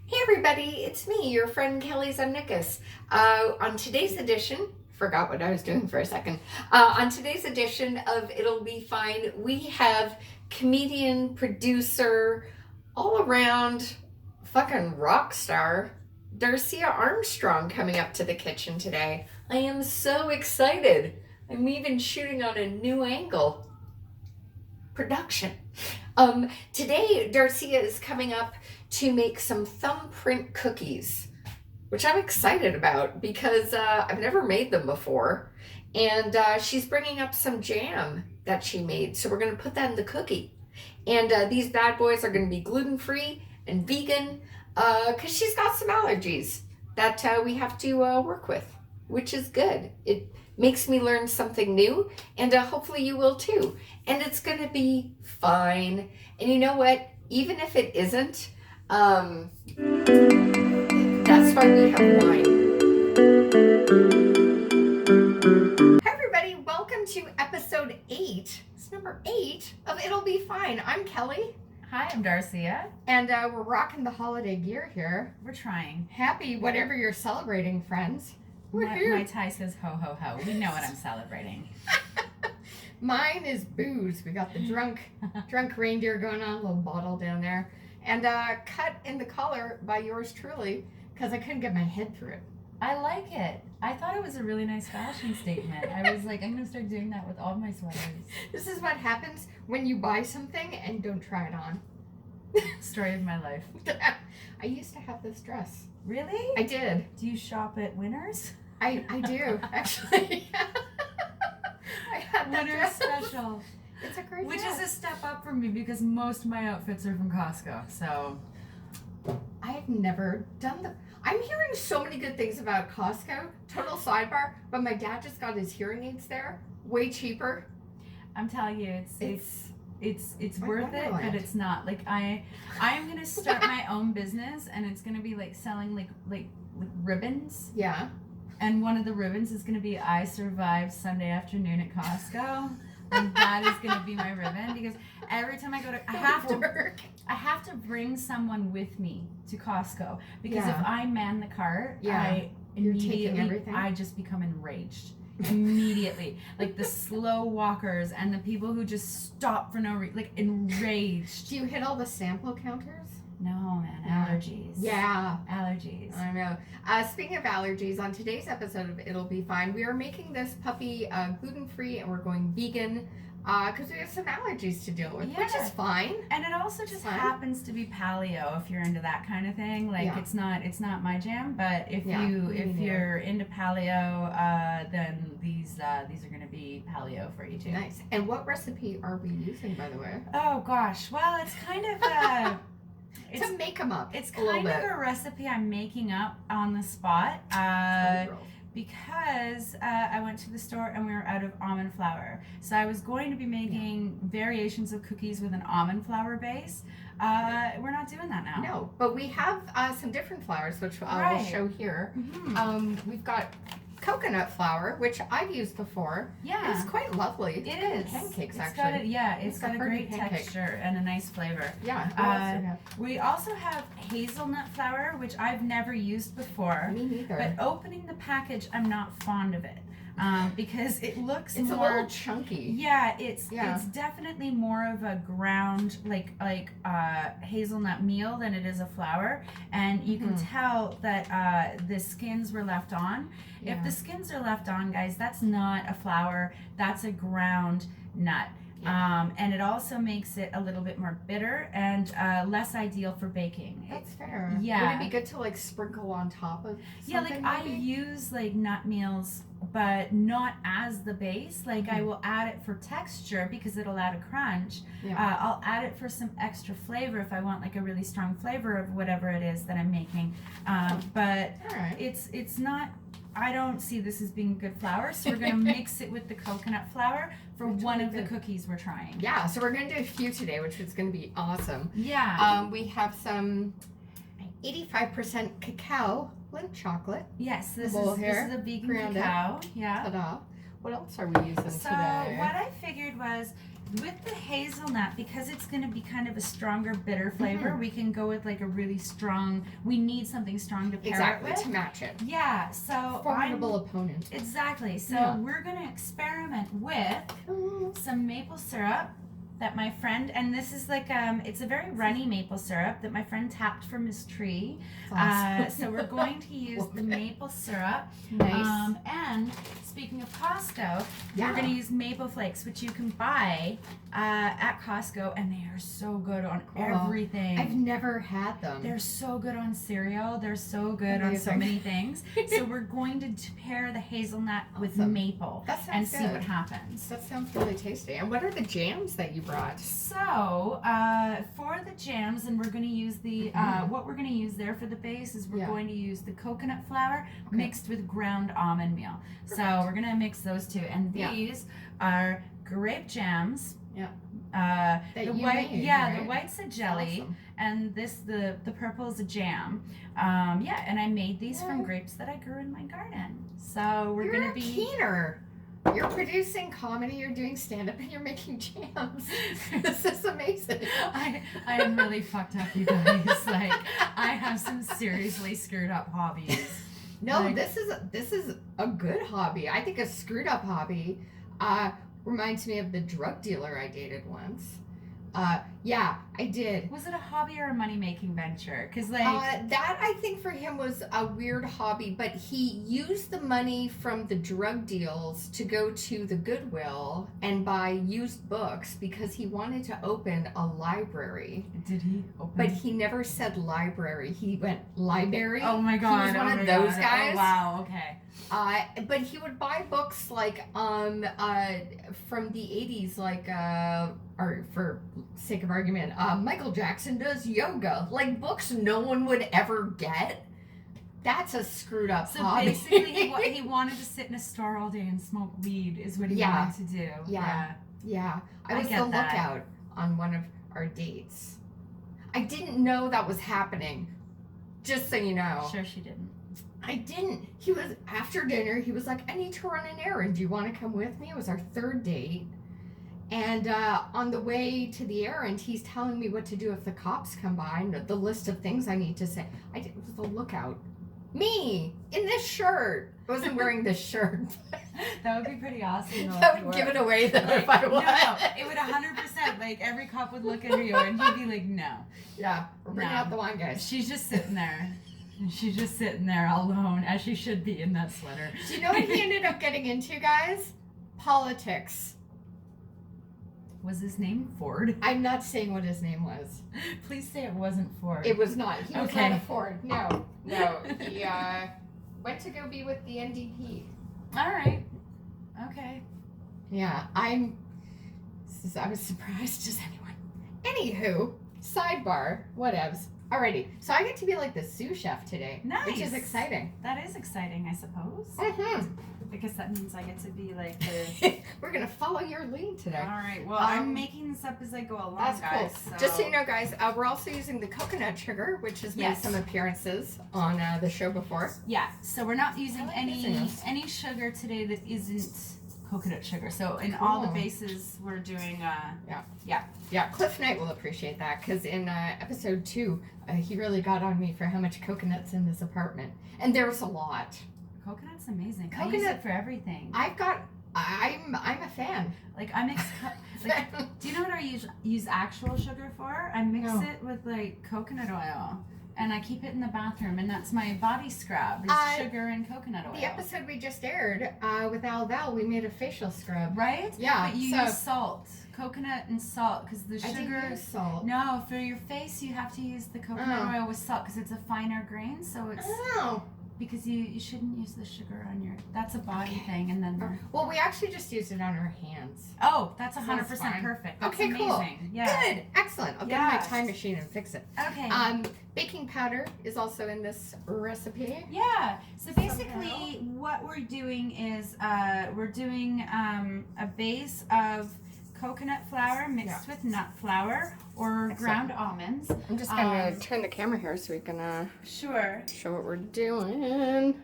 Hey everybody, it's me, your friend Kelly Zemnickis. On today's edition, forgot what I was doing for a second. On today's edition of It'll Be Fine, we have comedian, producer, all around fucking rock star, Darcia Armstrong coming up to the kitchen today. I am so excited. I'm even shooting on a new angle. Production. Today, Darcia is coming up to make some Thumbprint cookies, which I'm excited about because I've never made them before. And she's bringing up some jam that she made. So we're going to put that in the cookie. And these bad boys are going to be gluten-free and vegan because she's got some allergies that we have to work with, which is good. It makes me learn something new, and hopefully you will too. And it's going to be fine. And you know what? Even if it isn't, that's why we have wine. Hi everybody, welcome to episode 8. It's number 8 of It'll Be Fine. I'm Kelly. Hi, I'm Darcia. And we're rocking the holiday gear here. We're trying. Happy whatever you're celebrating, friends. My tie says ho ho ho. We know what I'm celebrating. Mine is booze. We got the drunk reindeer going on, a little bottle down there. And cut in the collar by yours truly because I couldn't get my head through it. I like it. I thought it was a really nice fashion statement. I was like, I'm going to start doing that with all my sweaters. This is what happens when you buy something and don't try it on. Story of my life. I used to have this dress. Really? I did. Do you shop at Winners? I do, actually. I had that Winners dress. special. It's a great Which dress. is a step up for me because most of my outfits are from Costco. So I've never done the... I'm hearing so many good things about Costco. Total sidebar, but my dad just got his hearing aids there. Way cheaper. I'm telling you, it's worth it, Wonderland. but it's not. Like I'm gonna start my own business, and it's gonna be like selling like ribbons. Yeah. And one of the ribbons is gonna be "I survived Sunday afternoon at Costco." And that is gonna be my ribbon because every time I go to, I have to bring someone with me to Costco because Yeah. if I man the cart, Yeah. You're taking immediately everything? I just become enraged. Immediately, like the slow walkers and the people who just stop for no reason, like enraged. Do you hit all the sample counters? No, man, Yeah. allergies. Yeah. Allergies. I know. Speaking of allergies, on today's episode of It'll Be Fine, we are making this puppy gluten-free and we're going vegan because we have some allergies to deal with, which is fine. And it also just Fine. happens to be paleo if you're into that kind of thing. Like Yeah. it's not my jam, but if Yeah, me if neither. you're into paleo, then these are going to be paleo for you too. Nice. And what recipe are we using, by the way? Oh gosh, well it's kind of To make them up. It's a little kind of bit. a recipe I'm making up on the spot because I went to the store and we were out of almond flour. So I was going to be making variations of cookies with an almond flour base. We're not doing that now. No, but we have some different flours, which I will Right. show here. Mm-hmm. We've got coconut flour, which I've used before. Yeah. It's quite lovely. It is. Pancakes, It's actually. It's got a great texture and a nice flavor. Yeah. What else do we have? We also have hazelnut flour, which I've never used before. Me neither. But opening the package, I'm not fond of it because it looks It's more. a little chunky. Yeah, it's Yeah. definitely more of a ground like hazelnut meal than it is a flour, and you can tell that the skins were left on. Yeah. If the skins are left on, guys, that's not a flour. That's a ground nut. Yeah. And it also makes it a little bit more bitter and less ideal for baking. That's fair. Yeah. Would it be good to like sprinkle on top of Yeah, something? like I maybe? use like nut meals, but not as the base. Like I will add it for texture because it'll add a crunch. Yeah. I'll add it for some extra flavor if I want like a really strong flavor of whatever it is that I'm making. But All right. it's not. I don't see this as being good flour, so we're gonna mix it with the coconut flour for Which one will of be the good. cookies we're trying. Yeah. So we're gonna do a few today, which is gonna be awesome. Yeah. We have some 85% cacao Lindt chocolate. Yes, this bowl is here, a vegan ground it. cacao. Yeah. Ta-da. What else are we using So today? what I figured was with the hazelnut, because it's going to be kind of a stronger bitter flavor, we can go with like a really strong, we need something strong to pair it with. To match it. Yeah, so Formidable opponent. Exactly. So we're going to experiment with some maple syrup that my friend, and this is like, it's a very runny maple syrup that my friend tapped from his tree. Awesome. So we're going to use the maple syrup. Nice. And speaking of Costco, Yeah. we're going to use maple flakes, which you can buy at Costco, and they are so good on everything. I've never had them. They're so good on cereal. They're so good on so many things. So we're going to pair the hazelnut with maple and see what happens. That sounds really tasty. And what are the jams that you brought? So for the jams, and we're going to use the what we're going to use there for the base is we're going to use the coconut flour mixed with ground almond meal. Perfect. So we're going to mix those two, and these are grape jams. That the you white, made, the white's a jelly, and the purple is a jam. And I made these from grapes that I grew in my garden. So we're gonna be keener. You're producing comedy, you're doing stand-up, and you're making jams. This is amazing. I am really fucked up, you guys. Like, I have some seriously screwed up hobbies. No, like, this is a good hobby. I think a screwed up hobby reminds me of the drug dealer I dated once. Yeah, I did. Was it a hobby or a money-making venture? Because that I think for him was a weird hobby, but he used the money from the drug deals to go to the Goodwill and buy used books because he wanted to open a library. Did he open? But he never said library. He went library. Oh my god! He was one of those guys. Oh wow! Okay. But he would buy books like from the 80s, like or for sake of argument, Michael Jackson does yoga, like books no one would ever get. That's a screwed up hobby. So basically, he wanted to sit in a store all day and smoke weed is what he wanted to do. Yeah. I was the lookout on one of our dates. I didn't know that was happening. Just so you know. Sure, she didn't. I didn't. He was, after dinner, he was like, I need to run an errand. Do you want to come with me? It was our third date. And on the way to the errand, he's telling me what to do if the cops come by and the list of things I need to say. It was the lookout. Me, in this shirt. I wasn't wearing this shirt. That would be pretty awesome. That would give it away, though, if I was. No, it would 100%. Like, every cop would look at you and he'd be like, no. Yeah, we're bringing out the wine, guys. She's just sitting there. She's just sitting there alone, as she should be in that sweater. Do you know what he ended up getting into, guys? Politics. Was his name Ford? I'm not saying what his name was. Please say it wasn't Ford. It was not. He was not a Ford. No. He went to go be with the NDP. All right. Okay. Yeah, I was surprised as anyone. Anywho, sidebar, whatevs. Alrighty, so I get to be like the sous chef today. Nice. Which is exciting. That is exciting, I suppose. Mm-hmm. Because that means I get to be like the... We're going to follow your lead today. All right, well, I'm making this up as I go along, that's guys. Cool. So. Just so you know, guys, we're also using the coconut sugar, which has made some appearances on the show before. Yeah, so we're not using any sugar today that isn't coconut sugar. So in all the bases, we're doing... Yeah, Cliff Knight will appreciate that, because in episode 2, he really got on me for how much coconut's in this apartment. And there's a lot. Coconut's amazing. I use it for everything. I'm a fan. Like, I mix... do you know what I use actual sugar for? I mix it with, like, coconut oil. And I keep it in the bathroom, and that's my body scrub, is sugar and coconut oil. The episode we just aired with Al Val, we made a facial scrub. Right? Yeah. But you use salt. Coconut and salt, because the sugar... I didn't use salt. No, for your face, you have to use the coconut oil with salt, because it's a finer grain, so it's... Oh. Because you shouldn't use the sugar on your... That's a body thing, and then... Well, we actually just used it on our hands. Oh, that's 100% perfect. That's okay, amazing. Cool. Yeah. Good. Excellent. I'll get in my time machine and fix it. Okay. Baking powder is also in this recipe. Yeah. So basically, what we're doing is we're doing a base of coconut flour mixed with nut flour or ground almonds. I'm just going to turn the camera here so we can sure show what we're doing.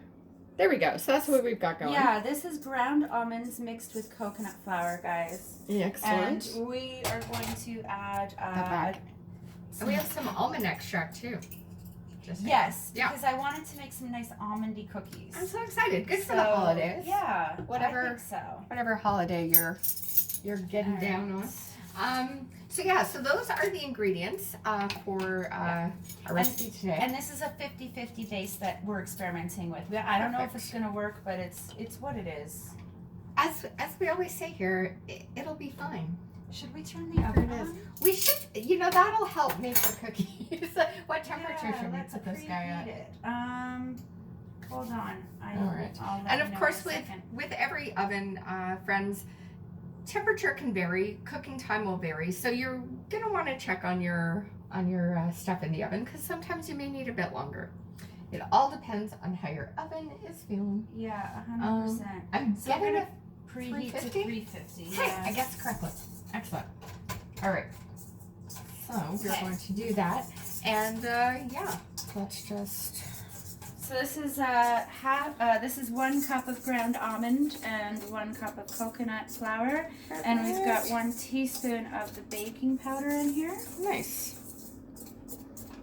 There we go. So that's what we've got going. Yeah, this is ground almonds mixed with coconut flour, guys. Excellent. And we are going to add and we have some almond extract too. Yes, because I wanted to make some nice almondy cookies. I'm so excited. Good for the holidays. Yeah, whatever. I think so. Whatever holiday you're getting down on. So those are the ingredients for our recipe today. And this is a 50-50 base that we're experimenting with. I don't know if it's gonna work, but it's what it is. As we always say here, it'll be fine. Should we turn the oven on? We should. That'll help make the cookies. What temperature should we put this guy at? Hold on. All right. And of course, with every oven, friends, temperature can vary. Cooking time will vary. So you're gonna want to check on your stuff in the oven because sometimes you may need a bit longer. It all depends on how your oven is feeling. Yeah, 100%. I'm getting a preheat to 350. Hey, yes. I guessed correctly. Excellent. All right. So we're going to do that, and let's just. So this is this is 1 cup of ground almond and 1 cup of coconut flour, and we've got 1 teaspoon of the baking powder in here. Nice.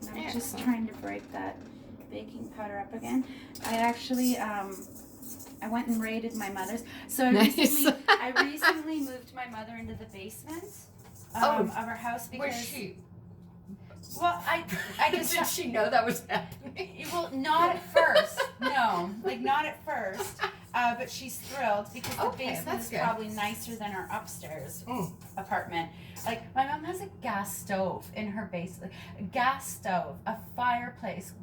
And I'm just trying to break that baking powder up again. I actually I went and raided my mother's. So I recently moved my mother into the basement of our house because. Was she? Well, I just did she know that was happening? Well, not at first. No, not at first. But she's thrilled because the basement is probably nicer than our upstairs apartment. Like my mom has a gas stove in her basement, a gas stove, a fireplace,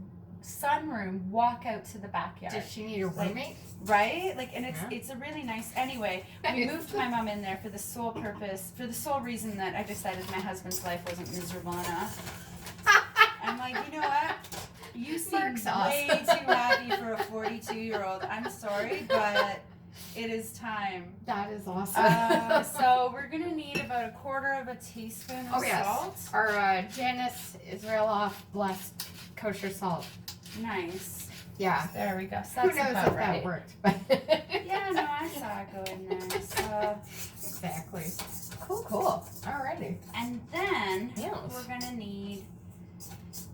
sunroom, walk out to the backyard. Does she need a roommate? Right? And it's a really nice. Anyway, we moved my mom in there for the sole reason that I decided my husband's life wasn't miserable enough. I'm like, you know what? You seem way too happy for a 42-year-old. I'm sorry, but it is time. That is awesome. So we're gonna need about 1/4 teaspoon of salt. Our Janice Israeloff blessed kosher salt. Nice. Yeah. There we go. So who knows if that worked? But yeah, no, I saw it go in there. So exactly. Cool. Alrighty. And then we're gonna need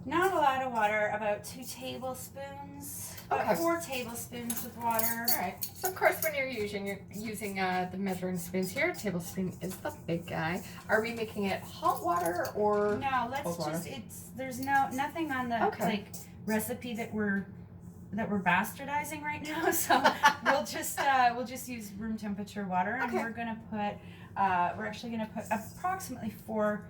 not a lot of water, about 2 tablespoons. About 4 tablespoons of water. All right. So of course, when you're using the measuring spoons here, tablespoon is the big guy. Are we making it hot water or no? Let's just. There's nothing on the recipe that we're bastardizing right now. So we'll just use room temperature water, and we're gonna put. We're actually gonna put approximately 4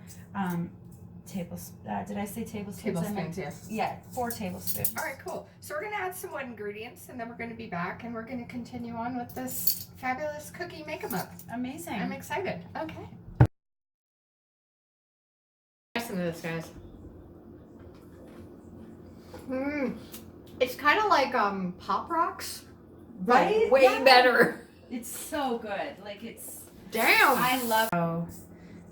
tablespoons. Did I say tablespoons? Tablespoons, yes. Yeah, 4 tablespoons. All right, cool. So we're going to add some more ingredients, and then we're going to be back, and we're going to continue on with this fabulous cookie make-em-up. Amazing. I'm excited. Okay. Listen to this, guys. It's kind of like Pop Rocks, right? Way better. It's so good. It's damn. I love.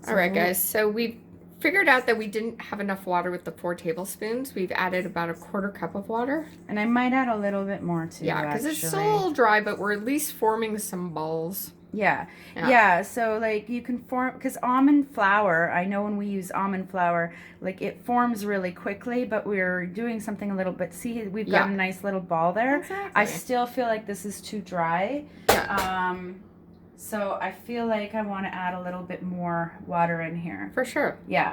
All right, guys. So we've figured out that we didn't have enough water with the 4 tablespoons. We've added about 1/4 cup of water. And I might add a little bit more too. Yeah, because it's still a little dry, but we're at least forming some balls. Yeah. So you can form, because almond flour, I know when we use almond flour, it forms really quickly, but we're doing something a little bit. See, we've got a nice little ball there. Exactly. I still feel like this is too dry. So I feel like I want to add a little bit more water in here. For sure. Yeah.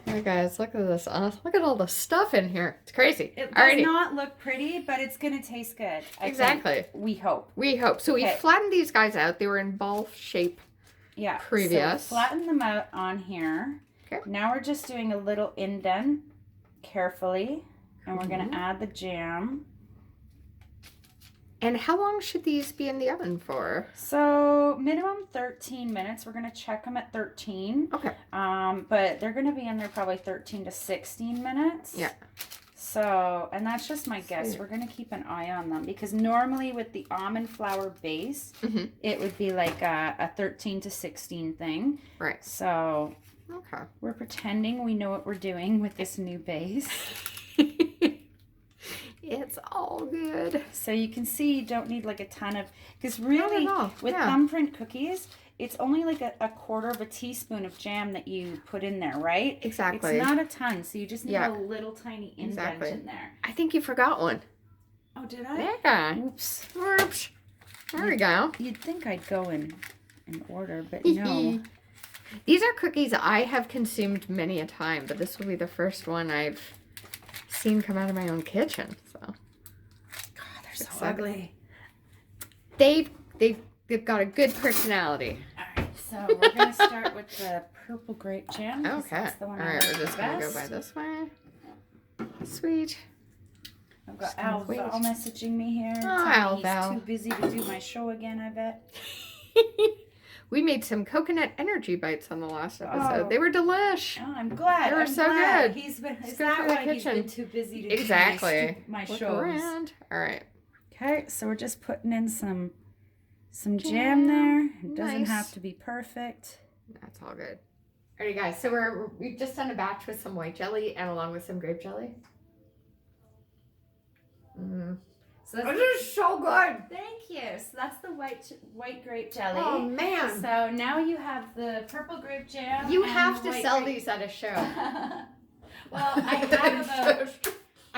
Hey guys, look at this. Look at all the stuff in here. It's crazy. It does not look pretty, but it's going to taste good. Exactly. We hope. So we flattened these guys out. They were in ball shape previous. So flatten them out on here. Okay. Now we're just doing a little indent carefully, and we're going to add the jam. And how long should these be in the oven for? So minimum 13 minutes. We're going to check them at 13. Okay. But they're going to be in there probably 13 to 16 minutes. Yeah. So, and that's just my guess. We're going to keep an eye on them because normally with the almond flour base, it would be like a 13 to 16 thing. Right. So, we're pretending we know what we're doing with this new base. It's all good. So you can see you don't need like a ton of, because really Not at all. with Yeah. Thumbprint cookies, it's only like a quarter of a teaspoon of jam that you put in there, right? Exactly. It's not a ton, so you just need Yeah. a little tiny indent Exactly. in there. I think you forgot one. Oh, did I? Yeah. Oops. Whoops. There we go. You'd think I'd go in order, but no. These are cookies I have consumed many a time, but this will be the first one I've seen come out of my own kitchen. So, God, they're so ugly. They've got a good personality. All right, so we're gonna start with the purple grape jam. Okay. That's the All one I right, like we're just the gonna go best. by this way. Sweet. I've got Just gonna Al wait. Val messaging me here. Oh, telling Al me Val. he's too busy to do my show again, I bet. We made some coconut energy bites on the last episode. Oh. They were delish. Oh, I'm glad. They were I'm so glad. good. He's been. Let's Is go that through the why he's been kitchen. too busy to Exactly. do my Look shows? around. All right. Okay, so we're just putting in some jam there. It doesn't Nice. have to be perfect. That's all good. Alrighty, guys. So we've just done a batch with some white jelly and along with some grape jelly. So that's This is so good. Thank you. So that's the white grape jelly. Oh man. So now you have the purple grape jam. You and have the to white sell grape- these at a show. Well, I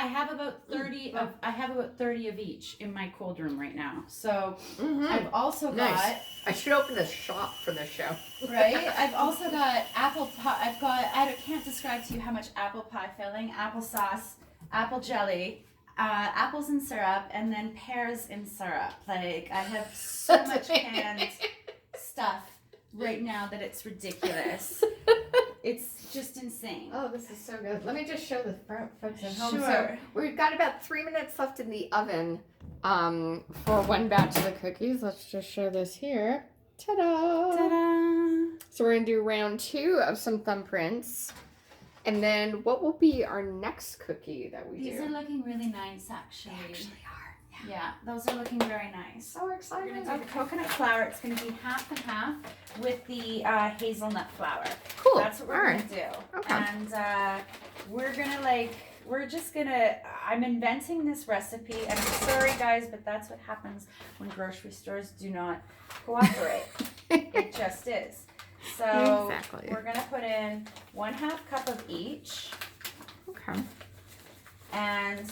have about 30 of I have about 30 of each in my cold room right now. So I've also got Nice. I should open a shop for this show. right. I've also got apple pie. I can't describe to you how much apple pie filling, applesauce, apple jelly, apples in syrup, and then pears in syrup. Like I have so much canned stuff right now that it's ridiculous. It's just insane. Oh, this is so good. Let me just show the folks at home. Sure. So we've got about 3 minutes left in the oven for one batch of the cookies. Let's just show this here. Ta-da! Ta-da! So we're going to do round 2 of some thumbprints. And then what will be our next cookie that we These do? are looking really nice, actually. They actually are. Yeah, those are looking very nice. So We're excited. gonna do the coconut flour. It's gonna be half and half with the hazelnut flour. Cool. That's what we're gonna do. Okay. And we're just gonna. I'm inventing this recipe, and I'm sorry, guys, but that's what happens when grocery stores do not cooperate. It just is. So Exactly. we're gonna put in 1/2 cup of each. Okay. And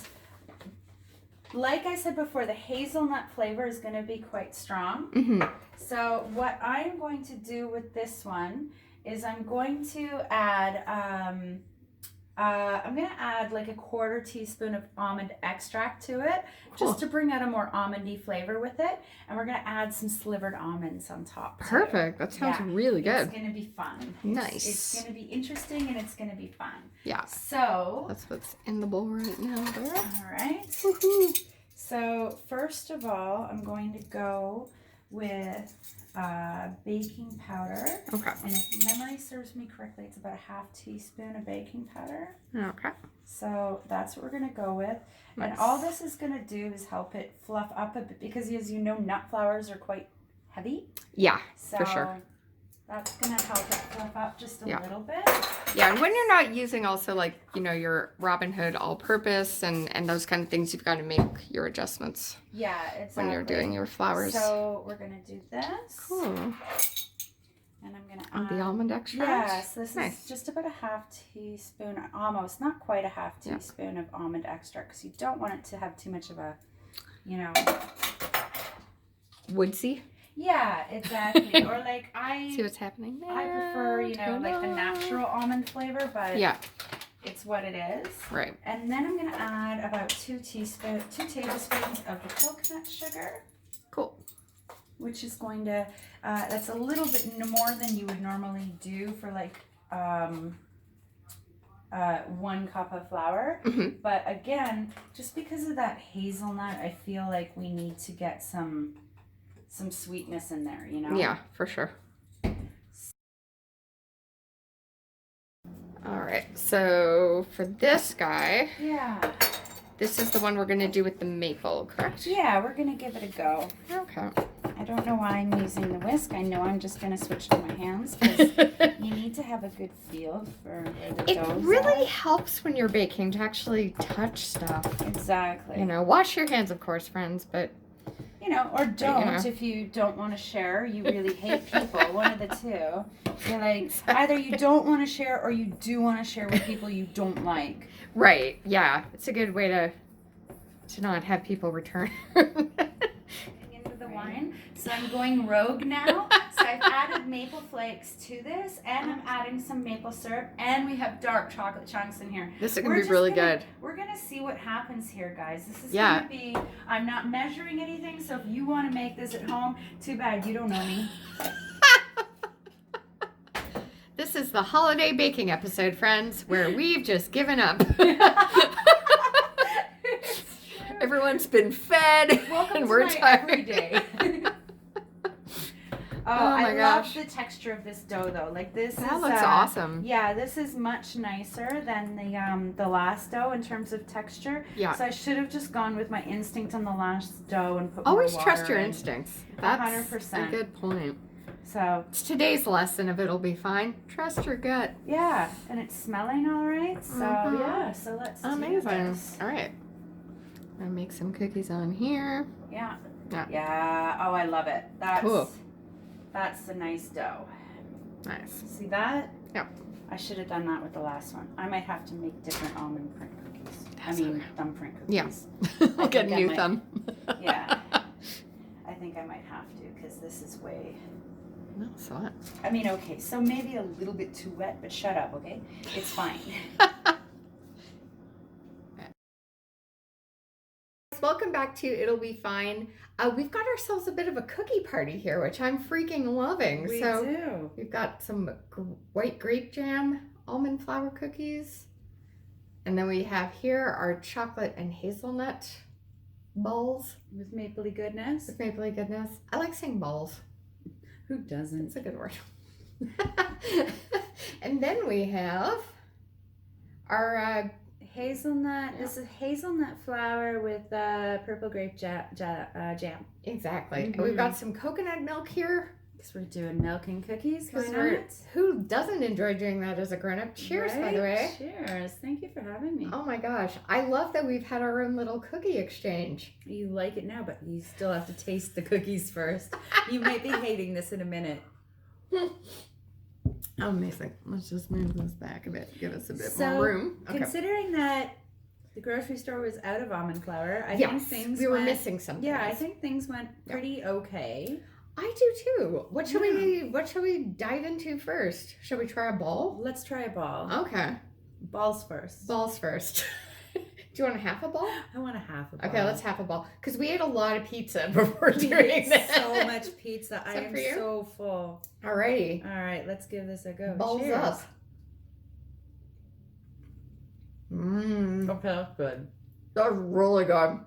like I said before, the hazelnut flavor is going to be quite strong. Mm-hmm. So what I'm going to do with this one is I'm going to add like a 1/4 teaspoon of almond extract to it, just to bring out a more almondy flavor with it. And we're going to add some slivered almonds on top too. Perfect. That sounds Yeah. really good. It's going to be fun. Nice. It's going to be interesting and it's going to be fun. Yeah. So, That's what's in the bowl right now. There. all right. Woohoo. So first of all, I'm going to go with baking powder. Okay. And if memory serves me correctly, it's about 1/2 teaspoon of baking powder. Okay. So that's what we're going to go with. Nice. And all this is going to do is help it fluff up a bit because, as you know, nut flours are quite heavy. Yeah, So for sure. that's going to help it fluff up just a little bit. Yeah, and when you're not using also like, your Robin Hood all-purpose and those kind of things, you've got to make your adjustments Yeah, exactly. when you're doing your flours. So we're going to do this. Cool. And I'm going to And add... the almond extract? Yes, this Nice. is just about 1/2 teaspoon, almost, not quite 1/2 Yeah. teaspoon of almond extract because you don't want it to have too much of a, Woodsy. Yeah, exactly. Or like See what's happening there? I prefer, like the natural almond flavor, but Yeah, it's what it is. right. And then I'm gonna add about 2 tablespoons of the coconut sugar, Cool. which is going to, that's a little bit more than you would normally do for like 1 cup of flour. Mm-hmm. But again, just because of that hazelnut, I feel like we need to get some sweetness in there, Yeah, for sure. All right, so for this guy, Yeah. this is the one we're going to do with the maple, correct? Yeah, we're gonna give it a go. Okay. I don't know why I'm using the whisk. I know I'm just gonna switch to my hands because You need to have a good feel for where the It dough's really at. helps when you're baking to actually touch stuff. Exactly. You know, wash your hands, of course, friends, but You know, or don't know. if you don't want to share. You really hate people. One of the two. You're like, either you don't want to share or you do want to share with people you don't like. right, yeah, it's a good way to not have people return. Into the wine. So I'm going rogue now. So I've added maple flakes to this, and I'm adding some maple syrup, and we have dark chocolate chunks in here. This is gonna be really good. We're gonna see what happens here, guys. This is Yeah. gonna be. I'm not measuring anything, so if you want to make this at home, too bad you don't know me. This is the holiday baking episode, friends, where we've just given up. Everyone's been fed, Welcome and to we're my tired. everyday. Oh my I gosh. love the texture of this dough, though. Like this That is looks awesome. Yeah, this is much nicer than the last dough in terms of texture. Yeah. So I should have just gone with my instinct on the last dough and put Always more trust water your in. instincts. That's 100%. a good point. So It's today's lesson of It'll Be Fine. Trust your gut. yeah, and it's smelling all right. So Mhm. yeah, so let's do Amazing. this. All right. I'm gonna make some cookies on here. Yeah. Yeah. Yeah. Oh, I love it. That's Cool. That's a nice dough. Nice. See that? Yeah. I should have done that with the last one. I might have to make different almond print cookies. That's Thumbprint cookies. Yeah. We'll get a think I new might- thumb. Yeah. I think I might have to because this is way. No, so what? I mean, okay, so maybe a little bit too wet, but shut up, okay? It's fine. Welcome back to It'll Be Fine. We've got ourselves a bit of a cookie party here, which I'm freaking loving. We so do. we've got some white grape jam almond flour cookies. And then we have here our chocolate and hazelnut balls With mapley goodness. with mapley goodness. I like saying balls. Who doesn't? It's a good word. And then we have our Hazelnut. This is hazelnut flour with purple grape jam. exactly. And we've got some coconut milk here. Because we're doing milk and cookies. Why 'Cause not? who doesn't enjoy doing that as a grown-up? Cheers, by the way. Cheers. Thank you for having me. Oh my gosh. I love that we've had our own little cookie exchange. You like it now, but you still have to taste the cookies first. You might be hating this in a minute. Amazing. Let's just move this back a bit. Give us a bit So, more room. Okay. Considering that the grocery store was out of almond flour, I Yes, think things we were went, missing something. Yeah, I think things went pretty okay. I do too. What shall we dive into first? Shall we try a ball? Let's try a ball. Okay. Balls first. Balls first. Do you want a half a ball? I want a half a ball. Okay, let's half a ball. Because we ate a lot of pizza before We doing ate this. so much pizza. I Except am for you? so full. Alrighty. All right, let's give this a go. Balls Cheers. up. Mmm. Okay, that's good. That's really good.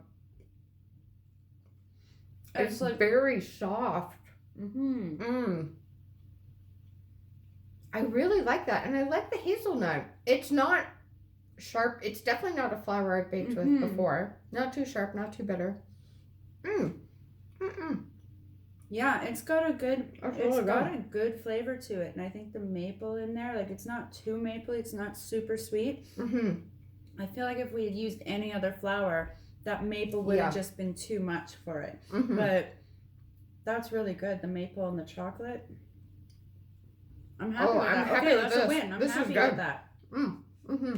It's It's like- very soft. Mm-hmm. Mmm. I really like that. And I like the hazelnut. It's not sharp. It's definitely not a flour I've baked Mhm. with before. Not too sharp, not too bitter. Mmm. Mm-mm. Yeah, it's got a good. That's It's really got good. a good flavor to it, and I think the maple in there, like it's not too mapley, it's not super sweet. Mm-hmm. I feel like if we had used any other flour, that maple would have just been too much for it. Mm-hmm. But that's really good. The maple and the chocolate. I'm happy Oh, with I'm that. happy Okay, with that's this. a win. I'm This is happy good. with that. Mm-hmm.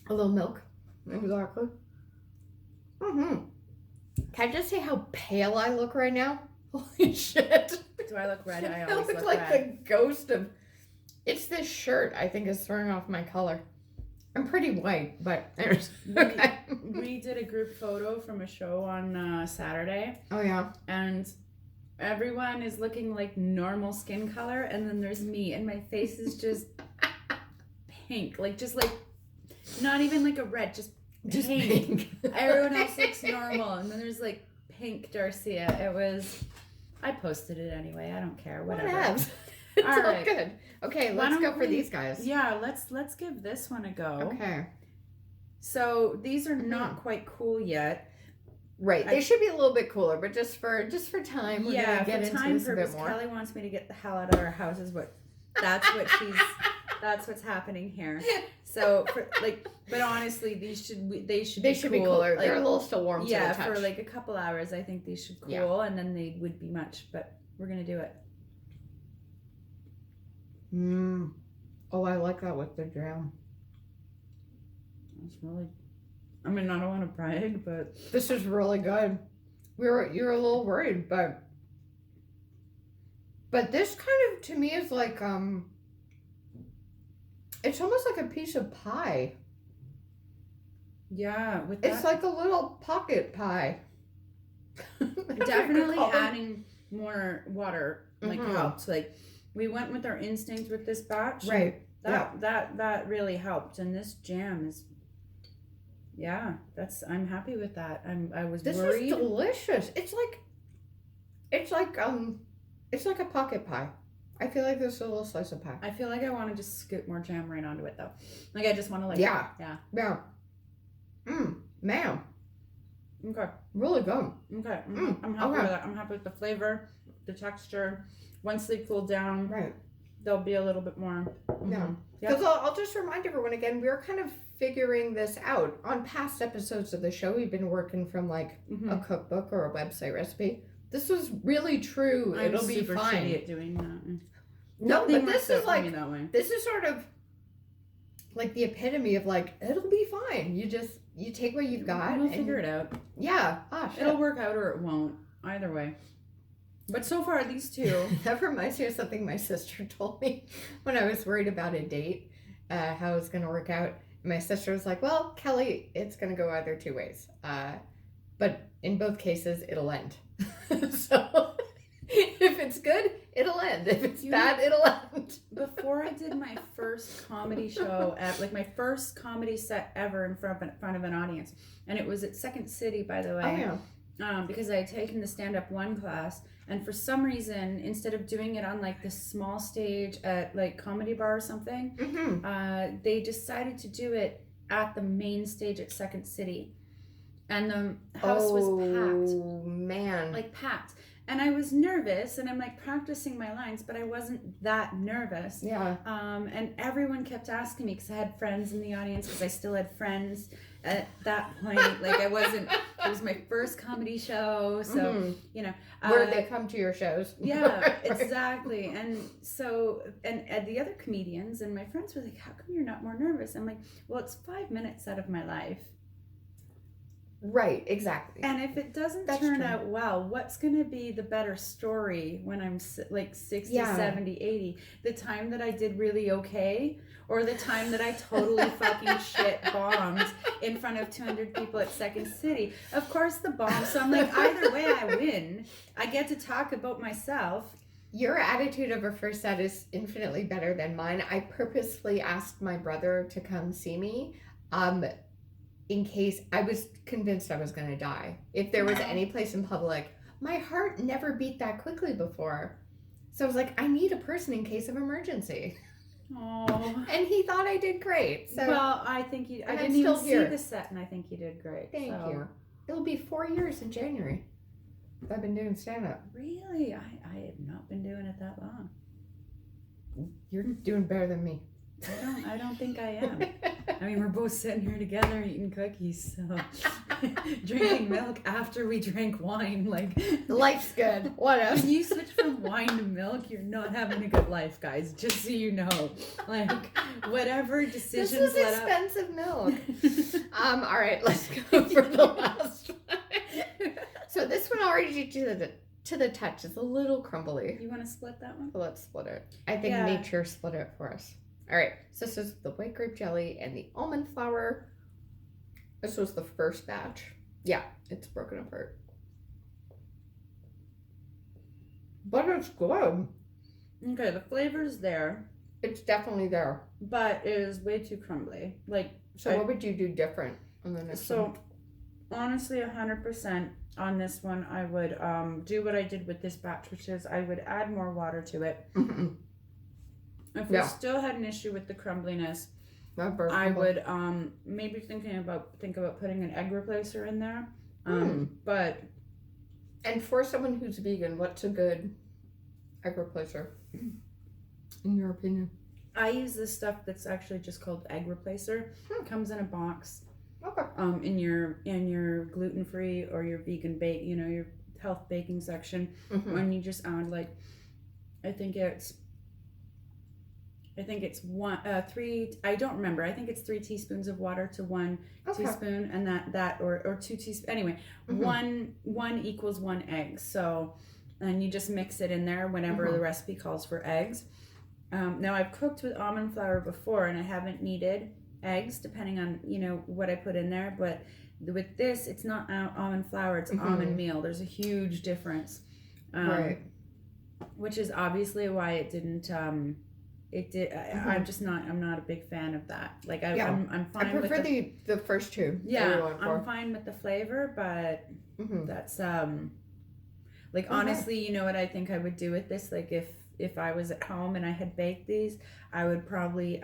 A little milk. Exactly. Mm-hmm. Can I just say how pale I look right now? Holy shit. Do I look red? I I always look look like red. the ghost of... It's this shirt, I think, is throwing off my color. I'm pretty white, but... Okay. We did a group photo from a show on Saturday, Oh, yeah. and everyone is looking like normal skin color, and then there's me, and my face is just pink, like just like not even like a red, just Just pink. pink. Everyone else looks normal, and then there's like pink Darcia. It was. I posted it anyway. I don't care. Whatever. Whatevs. It's all right. good. Okay, Why let's don't go for we- these guys. Yeah, let's give this one a go. Okay. So these are not quite cool yet. Right. They should be a little bit cooler, but just for time, we're gonna get into time this purpose, a bit more. Kelly wants me to get the hell out of our house. That's what's happening here. So but honestly, they should be cooler. Like, they're a little still warm. Yeah, to the touch. for like a couple hours, I think they should cool, and then they would be much. But we're gonna do it. Oh, I like that with the jam. That's really. I mean, I don't want to brag, but this is really good. You're a little worried, but this kind of to me is like it's almost like a piece of pie. Yeah, it's like a little pocket pie. Definitely adding more water helps. Like we went with our instincts with this batch, right? That really helped, and this jam is. Yeah, I'm happy with that. I was worried. This is delicious. It's like a pocket pie. I feel like there's a little slice of pie. I feel like I want to just scoop more jam right onto it though. Like I just want to yeah. Man. Okay. Really good. Okay. I'm happy with that. I'm happy with the flavor, the texture. Once they cool down, right, they'll be a little bit more. Yeah. Because I'll just remind everyone again, we're kind of figuring this out. On past episodes of the show, we've been working from like a cookbook or a website recipe. This was really true. It'll be fine. Shitty at doing that. No, but this is like this is sort of like the epitome of like it'll be fine. You take what you've got. We'll figure it out. Yeah. It'll work out or it won't. Either way. But so far, these two. That reminds me of something my sister told me when I was worried about a date, how it was going to work out. My sister was like, well, Kelly, it's going to go either two ways. But in both cases, it'll end. So if it's good, it'll end. If it's bad, it'll end. Before I did my first comedy show, my first comedy set ever in front of an audience, and it was at Second City, by the way. Oh, yeah. Because I had taken the stand-up 1 class, and for some reason, instead of doing it on like this small stage at like Comedy Bar or something, they decided to do it at the main stage at Second City, and the house was packed. Oh man! Like packed, and I was nervous, and I'm like practicing my lines, but I wasn't that nervous. Yeah. And everyone kept asking me because I had friends in the audience, because I still had friends at that point. Like I wasn't. It was my first comedy show, so you know. Where they come to your shows. Yeah, Right. Exactly. And so, and the other comedians and my friends were like, "How come you're not more nervous?" I'm like, "Well, it's 5 minutes out of my life." Right, exactly. And if it doesn't turn out well, what's going to be the better story when I'm like 60, 70, 80? The time that I did really okay, or the time that I totally fucking shit bombed in front of 200 people at Second City? Of course the bomb. So I'm like, either way I win. I get to talk about myself. Your attitude of a first set is infinitely better than mine. I purposely asked my brother to come see me. In case I was convinced I was going to die. If there was any place in public, my heart never beat that quickly before. So I was like, I need a person in case of emergency. Oh. And he thought I did great. So well, I think you. I didn't even see the set, and I think you did great. Thank you. It'll be 4 years in January. I've been doing stand-up. Really? I have not been doing it that long. You're doing better than me. I don't think I am. I mean, we're both sitting here together eating cookies, so drinking milk after we drank wine. Like life's good. What else? When you switch from wine to milk, you're not having a good life, guys. Just so you know, like whatever decisions. This is expensive milk. All right, let's go for the last one. So this one already to the touch is a little crumbly. You want to split that one? So let's split it. I think nature split it for us. All right, so this is the white grape jelly and the almond flour. This was the first batch. Yeah, it's broken apart. But it's good. Okay, the flavor's there. It's definitely there. But it is way too crumbly. Like, so what would you do different on the next one? Honestly, 100% on this one, I would do what I did with this batch, which is I would add more water to it. If we still had an issue with the crumbliness, I would maybe think about putting an egg replacer in there. But And for someone who's vegan, what's a good egg replacer, in your opinion? I use this stuff that's actually just called egg replacer. It comes in a box. Okay. In your gluten-free or your vegan bake, your health baking section, and you just add like, I think it's three. I don't remember. I think it's 3 teaspoons of water to 1 teaspoon, and that or 2 teaspoons. Anyway, one equals 1 egg. So, and you just mix it in there whenever the recipe calls for eggs. Now I've cooked with almond flour before, and I haven't needed eggs depending on what I put in there. But with this, it's not almond flour; it's almond meal. There's a huge difference, Right. which is obviously why it didn't. It did. I'm just not. I'm not a big fan of that. Like I'm fine. I prefer with the first two. Yeah, I'm fine with the flavor, but that's like honestly, you know what I think I would do with this? Like if I was at home and I had baked these, I would probably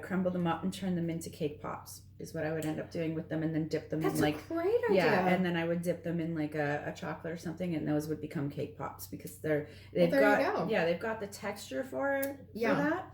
crumble them up and turn them into cake pops. Is what I would end up doing with them, and then dip them in like a great idea. Yeah, and then I would dip them in like a chocolate or something, and those would become cake pops because they've got the texture for that.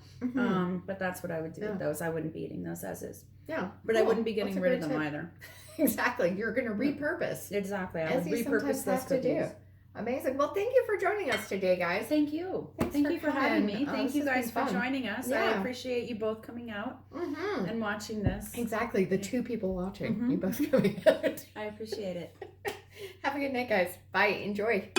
But that's what I would do with those. I wouldn't be eating those as is. Yeah, but I wouldn't be getting rid of them either. Exactly, you're going to repurpose. Exactly, I as would you repurpose sometimes those have to do. cookies. Amazing. Well, thank you for joining us today, guys. Thank you. Thank you for having me. Thank you guys for joining us. Yeah. I appreciate you both coming out and watching this. Exactly. The 2 people watching. You both coming out. I appreciate it. Have a good night, guys. Bye. Enjoy.